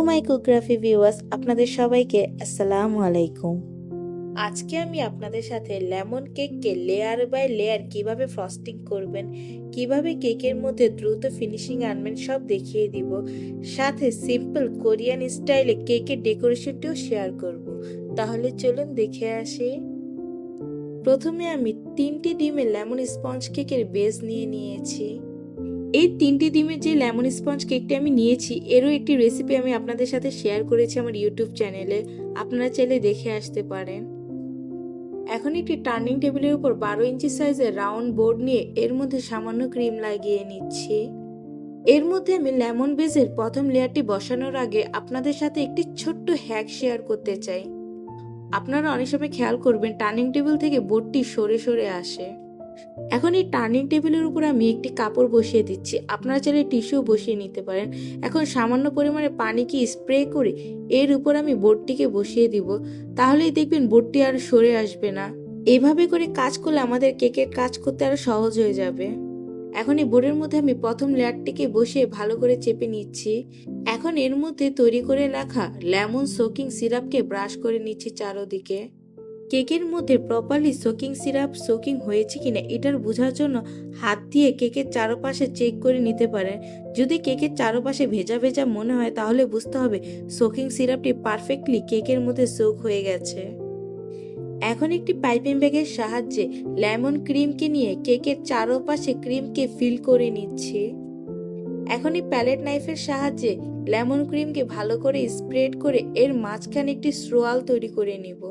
মাই কুকগ্রাফি viewers, আপনাদের সবাইকে আসসালামু আলাইকুম। আজকে আমি আপনাদের সাথে লেমন কেককে লেয়ার বাই লেয়ার কিভাবে ফ্রস্টিং করবেন, কিভাবে কেকের মধ্যে দ্রুত ফিনিশিং আনবেন সব দেখিয়ে দিব। সাথে সিম্পল কোরিয়ান স্টাইলে কেকের ডেকোরেশনটিও শেয়ার করব। তাহলে চলুন দেখে আসি। প্রথমে আমি 3টি ডিমের লেমন স্পঞ্জ কেকের বেস নিয়েছি। এই 3টি ডিমের যে লেমন স্পঞ্জ কেকটি আমি নিয়েছি, এরও একটি রেসিপি আমি আপনাদের সাথে শেয়ার করেছি আমার ইউটিউব চ্যানেলে, আপনারা চাইলে দেখে আসতে পারেন। এখন একটি টার্নিং টেবিলের উপর 12 ইঞ্চি সাইজের রাউন্ড বোর্ড নিয়ে এর মধ্যে সামান্য ক্রিম লাগিয়ে নিচ্ছি। এর মধ্যে আমি লেমন বেসের প্রথম লেয়ারটি বসানোর আগে আপনাদের সাথে একটি ছোট্ট হ্যাক শেয়ার করতে চাই। আপনারা অনেক সময় খেয়াল করবেন টার্নিং টেবিল থেকে বোর্ডটি সরে সরে আসে। এখন এই টার্নিং টেবিলের উপর আমি একটি কাপড় বসিয়ে দিচ্ছি, আপনারা চাইলে টিস্যু বসিয়ে নিতে পারেন। এখন সামান্য পরিমাণে পানিকে স্প্রে করে এর উপর আমি বোর্ডটিকে বসিয়ে দিব, তাহলেই দেখবেন বোর্ডটি আর সরে আসবে না। এইভাবে করে কাজ করলে আমাদের কেকের কাজ করতে আরো সহজ হয়ে যাবে। এখন এই বোর্ডের মধ্যে আমি প্রথম লেয়ারটিকে বসিয়ে ভালো করে চেপে নিচ্ছি। এখন এর মধ্যে তৈরি করে রাখা লেমন সোকিং সিরাপকে ব্রাশ করে নিচ্ছি চারদিকে। কেকের মধ্যে প্রপারলি সোকিং সিরাপ সোকিং হয়েছে কিনা এটার বোঝার জন্য হাত দিয়ে কেকের চারপাশে চেক করে নিতে পারেন। যদি কেকের চারপাশে ভেজা ভেজা মনে হয় তাহলে বুঝতে হবে সোকিং সিরাপটি পারফেক্টলি কেকের মধ্যে সোক হয়ে গেছে। এখন একটি পাইপিং ব্যাগের সাহায্যে লেমন ক্রিমকে নিয়ে কেকের চারপাশে ক্রিমকে ফিল করে নিচ্ছি। এখন এই প্যালেট নাইফের সাহায্যে লেমন ক্রিমকে ভালো করে স্প্রেড করে এর মাঝখানে একটি স্রোয়াল তৈরি করে নিব।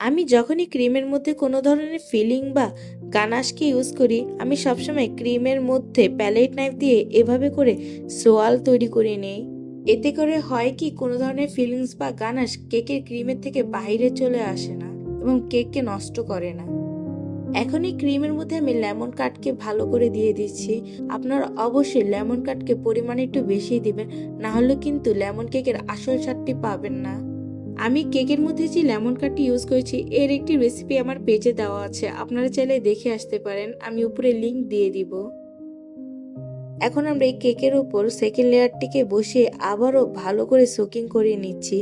আমি যখনই ক্রিমের মধ্যে কোনো ধরনের ফিলিং বা গানাশকে ইউজ করি, আমি সবসময় ক্রিমের মধ্যে প্যালেট নাইফ দিয়ে এভাবে করে সোয়াল তৈরি করে নেই। এতে করে হয় কি, কোনো ধরনের ফিলিংস বা গানাশ কেকের ক্রিমের থেকে বাইরে চলে আসে না এবং কেককে নষ্ট করে না। এখন এই ক্রিমের মধ্যে আমি লেমন কাটকে ভালো করে দিয়ে দিচ্ছি। আপনারা অবশ্যই লেমন কাটকে পরিমাণে একটু বেশি দিবেন, না হলে কিন্তু লেমন কেকের আসল স্বাদটি পাবেন না। আমি কেকের মধ্যে যে লেমন কাটটি ইউজ করেছি এর একটি রেসিপি আমার পেজে দেওয়া আছে, আপনারা চাইলে দেখে আসতে পারেন, আমি উপরে লিংক দিয়ে দিব। এখন আমরা এই কেকের উপর সেকেন্ড লেয়ারটিকে বসিয়ে আবারও ভালো করে সোকিং করে নিচ্ছি।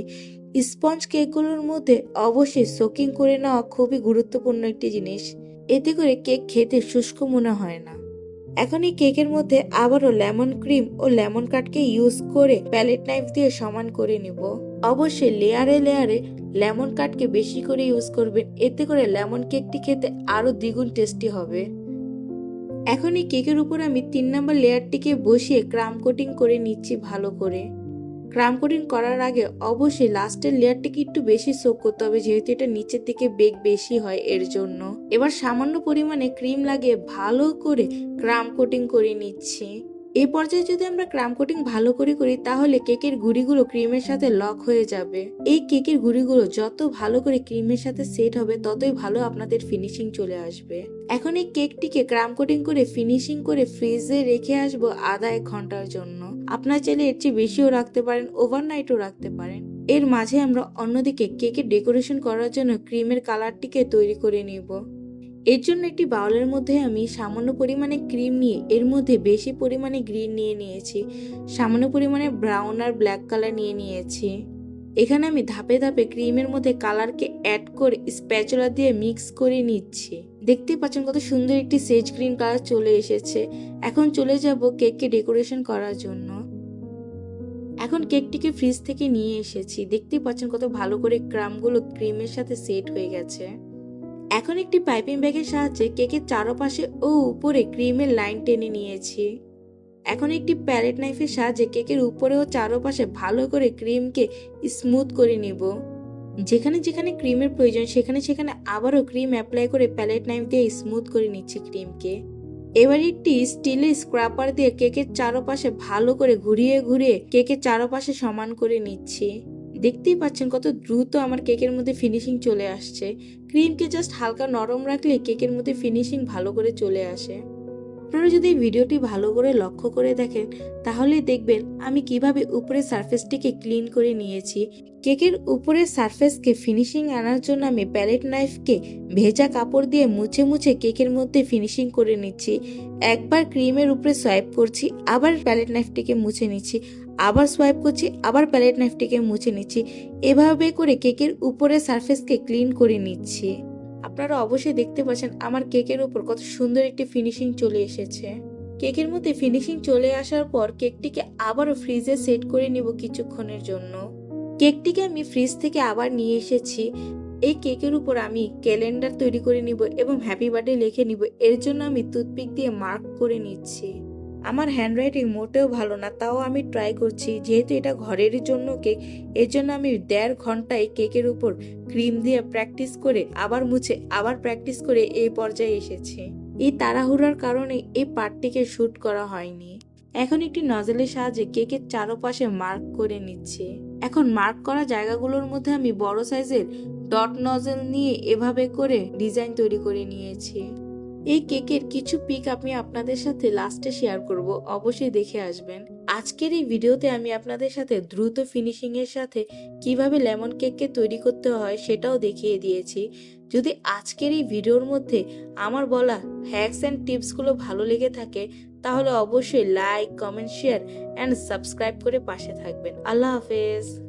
স্পঞ্জ কেকগুলোর মধ্যে অবশ্যই সোকিং করে নেওয়া খুবই গুরুত্বপূর্ণ একটি জিনিস, এতে করে কেক খেতে শুষ্ক মনে হয় না। এখন এই কেকের মধ্যে আবারও লেমন ক্রিম ও লেমন কাটকে ইউজ করে প্যালেট নাইফ দিয়ে সমান করে নিব। অবশ্যই লেয়ারে লেয়ারে লেমন কাটকে বেশি করে ইউজ করবেন, এতে করে লেমন কেকটি খেতে আরো দ্বিগুণ টেস্টি হবে। এখন এই কেকের উপর আমি 3 নম্বর লেয়ারটিকে বসিয়ে ক্রাম কোটিং করে নিচ্ছি ভালো করে। ক্রাম কোটিং করার আগে অবশ্যই লাস্টের লেয়ারটিকে একটু বেশি সোক করতে হবে, যেহেতু এটা নিচের দিকে বেক বেশি হয় এর জন্য। এবার সামান্য পরিমাণে ক্রিম লাগিয়ে ভালো করে ক্রাম কোটিং করে নিচ্ছি। এই পর্যায়ে যদি আমরা ক্রাম কোটিং ভালো করে করি তাহলে কেকের গুঁড়িগুলো ক্রিমের সাথে লক হয়ে যাবে। এই কেকের গুঁড়িগুলো যত ভালো করে ক্রিমের সাথে সেট হবে ততই ভালো আপনাদের ফিনিশিং চলে আসবে। এখন এই কেকটিকে ক্রাম কোটিং করে ফিনিশিং করে ফ্রিজে রেখে আসবো আধা 1 ঘন্টার জন্য। আপনারা চাইলে এর চেয়ে বেশিও রাখতে পারেন, ওভারনাইটও রাখতে পারেন। এর মাঝে আমরা অন্যদিকে কেকের ডেকোরেশন করার জন্য ক্রিমের কালারটিকে তৈরি করে নিব। এর জন্য একটি বাউলের মধ্যে আমি সামান্য পরিমাণে ক্রিম নিয়ে এর মধ্যে বেশি পরিমাণে গ্রিন নিয়েছি, সামান্য পরিমাণে ব্রাউন আর ব্ল্যাক কালার নিয়েছি। এখানে আমি ধাপে ধাপে ক্রিমের মধ্যে কালারকে অ্যাড করে স্প্যাচুলা দিয়ে মিক্স করে নিচ্ছি। দেখতেই পাচ্ছেন কত সুন্দর একটি সেজ গ্রিন কালার চলে এসেছে। এখন চলে যাব কেককে ডেকোরেশন করার জন্য। এখন কেকটিকে ফ্রিজ থেকে নিয়ে এসেছি, দেখতেই পাচ্ছেন কত ভালো করে ক্রামগুলো ক্রিমের সাথে সেট হয়ে গেছে। এখন একটি পাইপিং ব্যাগের সাহায্যে কেকের চারপাশে ও উপরে ক্রিমের লাইন টেনে নিয়েছি। এখন একটি প্যালেট নাইফের সাহায্যে কেকের উপরে ও চারপাশে ভালো করে ক্রিমকে স্মুথ করে নিব। যেখানে যেখানে ক্রিমের প্রয়োজন সেখানে সেখানে আবারও ক্রিম অ্যাপ্লাই করে প্যালেট নাইফ দিয়ে স্মুথ করে নিচ্ছি ক্রিমকে। এবার একটি স্টিলের স্ক্রাপার দিয়ে কেকের চারপাশে ভালো করে ঘুরিয়ে ঘুরিয়ে কেকের চারপাশে সমান করে নিচ্ছি। দেখতেই পাচ্ছেন কত দ্রুত আমার কেকের মধ্যে ফিনিশিং চলে আসছে। ক্রিমকে জাস্ট হালকা নরম রাখলে কেকের মধ্যে ফিনিশিং ভালো করে চলে আসে। আপনারা যদি ভিডিওটি ভালো করে লক্ষ্য করে দেখেন তাহলে দেখবেন আমি কিভাবে উপরের সারফেসটিকে ক্লিন করে নিয়েছি। কেকের উপরের সারফেসকে ফিনিশিং আনার জন্য আমি প্যালেট নাইফকে ভেজা কাপড় দিয়ে মুছে মুছে কেকের মধ্যে ফিনিশিং করে নিচ্ছি। একবার ক্রিমের উপরে সোয়াইপ করছি, আবার প্যালেট নাইফটিকে মুছে নিচ্ছি, আবার সোয়াইপ করছি, আবার প্যালেট নাইফটিকে মুছে নিচ্ছি। এভাবে করে কেকের উপরের সারফেসকে ক্লিন করে নিচ্ছি। আপনারা অবশ্যই দেখতে পাচ্ছেন আমার কেকের উপর কত সুন্দর একটি ফিনিশিং চলে এসেছে। কেকের মধ্যে ফিনিশিং চলে আসার পর কেকটিকে আবারও ফ্রিজে সেট করে নিব কিছুক্ষণের জন্য। কেকটিকে আমি ফ্রিজ থেকে আবার নিয়ে এসেছি। এই কেকের উপর আমি ক্যালেন্ডার তৈরি করে নিব এবং হ্যাপি বার্থডে লিখে নিব। এর জন্য আমি টুথপিক দিয়ে মার্ক করে নিচ্ছি। আমার হ্যান্ডরাইটিং মোটেও ভালো না, তাও আমি ট্রাই করছি। যেহেতু এটা ঘরের জন্য কেক, এর জন্য আমি 1.5 ঘন্টায় কেকের উপর ক্রিম দিয়ে প্র্যাকটিস করে আবার মুছে আবার প্র্যাকটিস করে এই পর্যায়ে এসেছি। এই তাড়াহুড়ার কারণে এই পার্টটিকে শ্যুট করা হয়নি। এখন একটি নজলের সাহায্যে কেকের চারপাশে মার্ক করে নিচ্ছি। এখন মার্ক করা জায়গাগুলোর মধ্যে আমি বড় সাইজের ডট নজল নিয়ে এভাবে করে ডিজাইন তৈরি করে নিয়েছি। এই কেকের কিছু পিক আমি আপনাদের সাথে লাস্টে শেয়ার করব, অবশ্যই দেখে আসবেন। আজকের এই ভিডিওতে আমি আপনাদের সাথে দ্রুত ফিনিশিং এর সাথে কিভাবে লেমন কেককে তৈরি করতে হয় সেটাও দেখিয়ে দিয়েছি। যদি আজকের এই ভিডিওর মধ্যে আমার বলা হ্যাকস অ্যান্ড টিপসগুলো ভালো লেগে থাকে তাহলে অবশ্যই like, comment, share and subscribe করে পাশে থাকবেন। আল্লাহ হাফেজ।